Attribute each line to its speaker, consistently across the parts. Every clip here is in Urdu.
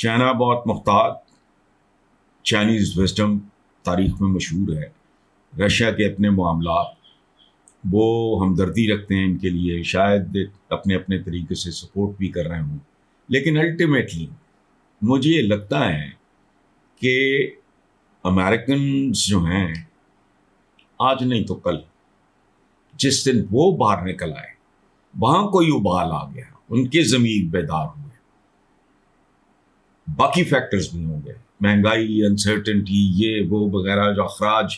Speaker 1: چائنا بہت محتاط، چائنیز وزڈم تاریخ میں مشہور ہے، رشیا کے اپنے معاملات، وہ ہمدردی رکھتے ہیں ان کے لیے، شاید اپنے اپنے طریقے سے سپورٹ بھی کر رہے ہوں، لیکن الٹیمیٹلی مجھے یہ لگتا ہے کہ امریکنز جو ہیں آج نہیں تو کل، جس دن وہ باہر نکل آئے وہاں کوئی ابال آ گیا، ان کے ضمیر بیدار ہوئے، باقی فیکٹرز بھی ہوں گے، مہنگائی، انسرٹنٹی، یہ وہ وغیرہ، جو اخراج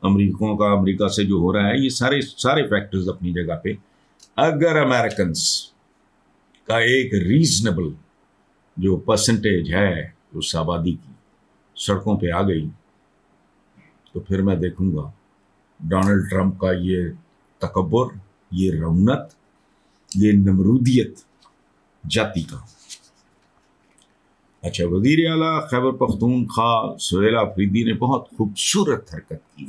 Speaker 1: امریکہ سے جو ہو رہا ہے، یہ سارے فیکٹرز اپنی جگہ پہ، اگر امریکنز کا ایک ریزنیبل جو پرسنٹیج ہے اس آبادی کی سڑکوں پہ آ گئی، تو پھر میں دیکھوں گا ڈونلڈ ٹرمپ کا یہ تکبر، یہ رونت، یہ نمرودیت جاتی کا۔ اچھا، وزیر اعلیٰ خیبر پختونخوا سہیل آفریدی نے بہت خوبصورت حرکت کی،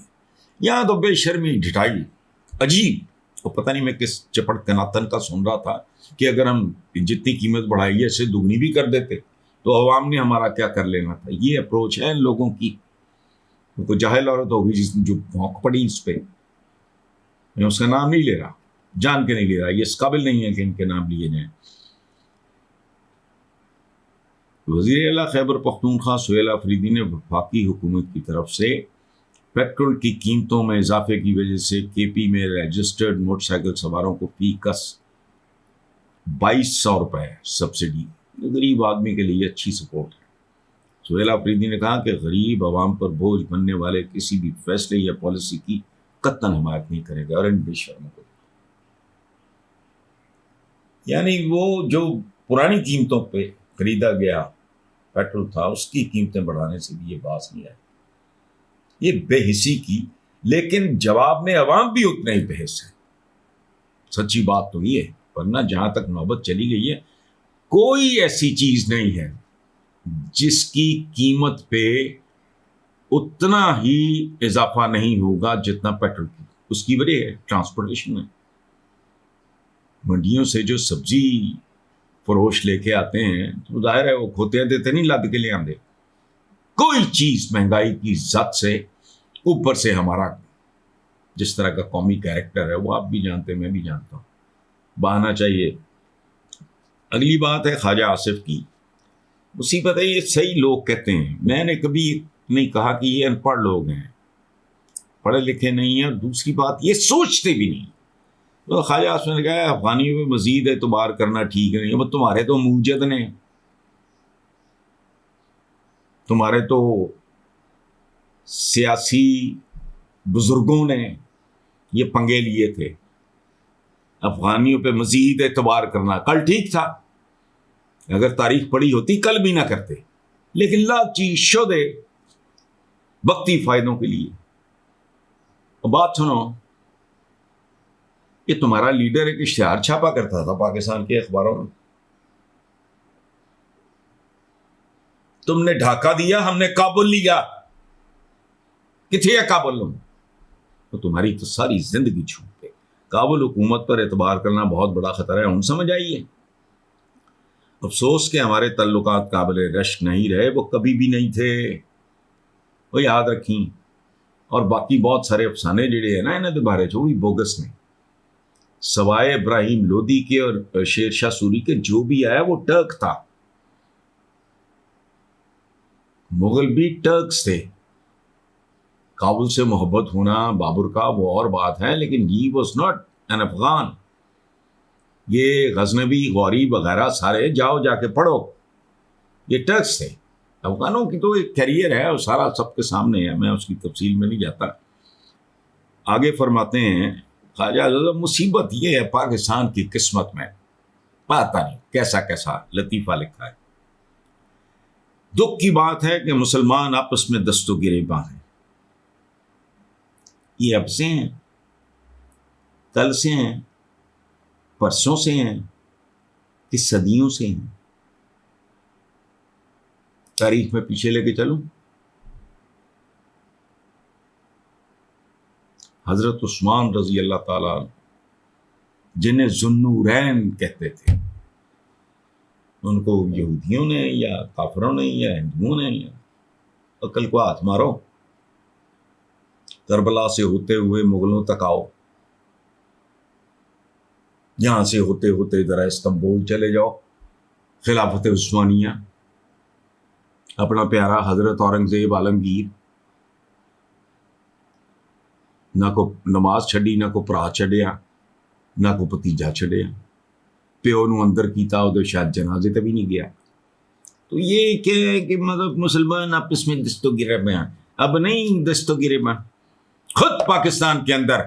Speaker 1: یہاں تو بے شرمی ڈھٹائی عجیب، اور پتہ نہیں میں کس چپڑ کناتن کا سن رہا تھا کہ اگر ہم جتنی قیمت بڑھائی ہے اسے دگنی بھی کر دیتے تو عوام نے ہمارا کیا کر لینا تھا۔ یہ اپروچ ہے ان لوگوں کی، کوئی جاہل عورت ہوگی جس جو بھونک پڑی اس پہ، میں اس کا نام نہیں لے رہا، جان کے نہیں لے رہا، یہ اس قابل نہیں ہے کہ ان کے نام لیے جائیں۔ وزیر اعلیٰ خیبر پختونخوا سہیل آفریدی نے وفاقی حکومت کی طرف سے پیٹرول کی قیمتوں میں اضافے کی وجہ سے کے پی میں رجسٹرڈ موٹر سائیکل سواروں کو فی کس 2200 روپے سبسڈی، غریب آدمی کے لیے اچھی سپورٹ ہے۔ سہیل آفریدی نے کہا کہ غریب عوام پر بوجھ بننے والے کسی بھی فیصلے یا پالیسی کی قطعاً حمایت نہیں کرے گا، اور ان بے شرموں کو، یعنی وہ جو پرانی قیمتوں پہ خریدا گیا پیٹرول تھا اس کی قیمتیں بڑھانے سے بھی یہ باز نہیں آئی، یہ بے حسی کی، لیکن جواب میں عوام بھی اتنے ہی بے حس ہے۔ سچی بات تو یہ ہے، ورنہ جہاں تک نوبت چلی گئی ہے کوئی ایسی چیز نہیں ہے جس کی قیمت پہ اتنا ہی اضافہ نہیں ہوگا جتنا پیٹرول کی، اس کی وجہ ہے ٹرانسپورٹیشن میں، منڈیوں سے جو سبزی فروش لے کے آتے ہیں تو ظاہر ہے وہ کھوتے دیتے نہیں، لد کے لے آندے، کوئی چیز مہنگائی کی ذات سے اوپر سے ہمارا جس طرح کا قومی کیریکٹر ہے وہ آپ بھی جانتے ہیں، میں بھی جانتا ہوں، بہانا چاہیے۔ اگلی بات ہے خواجہ آصف کی، مصیبت ہے یہ صحیح لوگ کہتے ہیں، میں نے کبھی نہیں کہا کہ یہ ان پڑھ لوگ ہیں، پڑھے لکھے نہیں ہیں، اور دوسری بات یہ سوچتے بھی نہیں۔ تو خواجہ آصف نے کہا افغانیوں پہ مزید اعتبار کرنا ٹھیک نہیں ہے، تمہارے تو موجد نے، تمہارے تو سیاسی بزرگوں نے یہ پنگے لیے تھے، افغانیوں پہ مزید اعتبار کرنا کل ٹھیک تھا، اگر تاریخ پڑھی ہوتی کل بھی نہ کرتے، لیکن لالچی شودے وقتی فائدوں کے لیے۔ بات سنو، یہ تمہارا لیڈر ایک اشتہار چھاپا کرتا تھا پاکستان کے اخباروں میں، تم نے ڈھاکہ دیا، ہم نے کابل لیا، کتنے ہے کابل لوگ، تو تمہاری تو ساری زندگی چھوٹ گئی۔ کابل حکومت پر اعتبار کرنا بہت بڑا خطرہ ہے، ہم سمجھ آئیے۔ افسوس کہ ہمارے تعلقات قابل رشک نہیں رہے، وہ کبھی بھی نہیں تھے، وہ یاد رکھیں، اور باقی بہت سارے افسانے جڑے ہیں نا انہوں کے بارے جو بھی بوگس نے، سوائے ابراہیم لودھی کے اور شیر شاہ سوری کے جو بھی آیا وہ ٹرک تھا، مغل بھی ٹرکس تھے۔ کابل سے محبت ہونا بابر کا وہ اور بات ہے، لیکن he was not an Afghan. یہ غزنوی، غوری وغیرہ سارے جاؤ جا کے پڑھو، یہ ٹرکس تھے۔ افغانوں کی تو ایک کیریئر ہے، وہ سارا سب کے سامنے ہے، میں اس کی تفصیل میں نہیں جاتا۔ آگے فرماتے ہیں خواجہ اعظم، مصیبت یہ ہے پاکستان کی قسمت میں، پتہ نہیں کیسا کیسا لطیفہ لکھا ہے۔ دکھ کی بات ہے کہ مسلمان آپس میں دست و گریباں ہیں، یہ اب سے ہیں، کل سے ہیں، پرسوں سے ہیں، کہ صدیوں سے ہیں۔ تاریخ میں پیچھے لے کے چلوں، حضرت عثمان رضی اللہ تعالیٰ جنہیں ذوالنورین کہتے تھے، ان کو یہودیوں نے یا کافروں نے یا ہندوؤں نے، یا عقل کو ہاتھ مارو، کربلا سے ہوتے ہوئے مغلوں تک آؤ، یہاں سے ہوتے ہوتے ذرا استنبول چلے جاؤ، خلافت عثمانیہ، اپنا پیارا حضرت اورنگزیب عالمگیر، نہ کو نماز چھڈی، نہ کو پرا چھڈیا، نہ کو بھتیجا چھڈیا، پیو نو اندر کیتا، وہ شاید جنازے تے بھی نہیں گیا۔ تو یہ کیا ہے کہ مطلب مسلمان آپس میں دست و گریباں، اب نہیں دست و گریباں، خود پاکستان کے اندر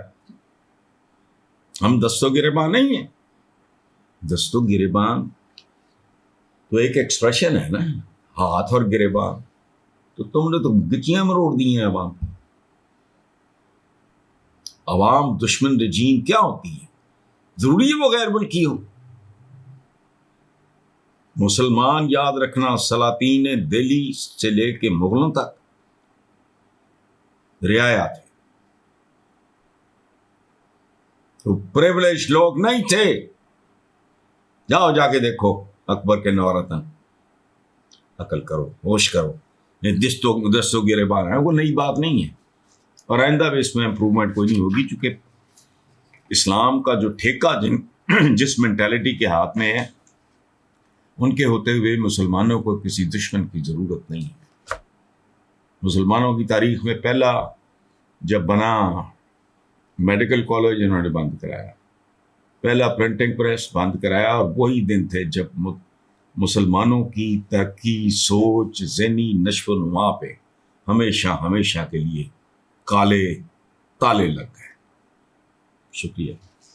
Speaker 1: ہم دست و گریباں نہیں ہیں۔ دست و گریبان تو ایک ایکسپریشن ہے نا، ہاتھ اور گریبان، تو تم نے تو گچیاں مروڑ دی ہیں عوام۔ عوام دشمن رجیم کیا ہوتی ہے؟ ضروری ہے وہ غیر ملکی ہو؟ مسلمان یاد رکھنا، سلاطین دہلی سے لے کے مغلوں تک رعایا تھے، تو پریولیج لوگ نہیں تھے۔ جاؤ جا کے دیکھو اکبر کے نورتن، عقل کرو، ہوش کرو، دستوں گریبان ہے، وہ نئی بات نہیں ہے، اور آئندہ بھی اس میں امپرومنٹ کوئی نہیں ہوگی، چونکہ اسلام کا جو ٹھیکہ جس مینٹیلٹی کے ہاتھ میں ہے، ان کے ہوتے ہوئے مسلمانوں کو کسی دشمن کی ضرورت نہیں ہے۔ مسلمانوں کی تاریخ میں پہلا جب بنا میڈیکل کالج انہوں نے بند کرایا، پہلا پرنٹنگ پریس بند کرایا، اور وہی دن تھے جب مسلمانوں کی ترقی، سوچ، ذہنی نشو و نما پہ ہمیشہ ہمیشہ کے لیے کالے تالے لگ گئے۔ شکریہ۔